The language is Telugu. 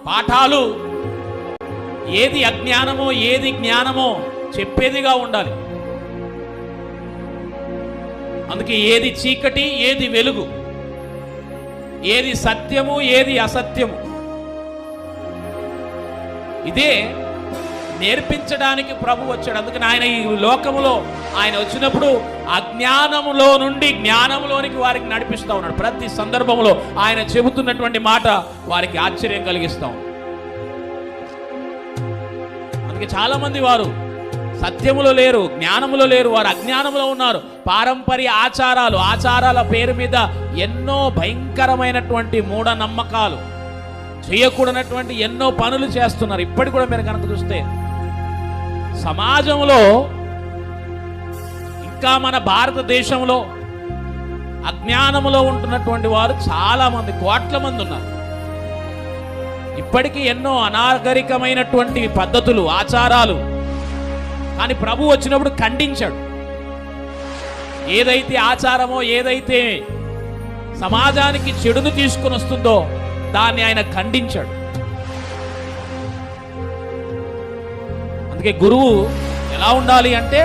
పాఠాలు ఏది అజ్ఞానమో ఏది జ్ఞానమో చెప్పేదిగా ఉండాలి. అందుకే ఏది చీకటి ఏది వెలుగు, ఏది సత్యము ఏది అసత్యము, ఇదే నేర్పించడానికి ప్రభు వచ్చాడు. అందుకని ఆయన ఈ లోకములో ఆయన వచ్చినప్పుడు అజ్ఞానములో నుండి జ్ఞానంలోనికి వారికి నడిపిస్తూ ఉన్నాడు. ప్రతి సందర్భంలో ఆయన చెబుతున్నటువంటి మాట వారికి ఆశ్చర్యం కలిగిస్తాం. అందుకే చాలా మంది వారు సత్యములో లేరు, జ్ఞానములో లేరు, వారు అజ్ఞానములో ఉన్నారు. పారంపర్య ఆచారాల పేరు మీద ఎన్నో భయంకరమైనటువంటి మూఢనమ్మకాలు, చేయకూడనటువంటి ఎన్నో పనులు చేస్తున్నారు. ఇప్పటికి కూడా మీరు కనుక చూస్తే సమాజంలో ఇంకా మన భారతదేశంలో అజ్ఞానములో ఉంటున్నటువంటి వారు చాలా మంది, కోట్ల మంది ఉన్నారు. ఇప్పటికీ ఎన్నో అనాగరికమైనటువంటి పద్ధతులు, ఆచారాలు, కానీ ప్రభు వచ్చినప్పుడు ఖండించాడు. ఏదైతే ఆచారమో ఏదైతే సమాజానికి చెడును తీసుకుని వస్తుందో దాన్ని ఆయన ఖండించాడు. అందుకే గురువు ఎలా ఉండాలి అంటే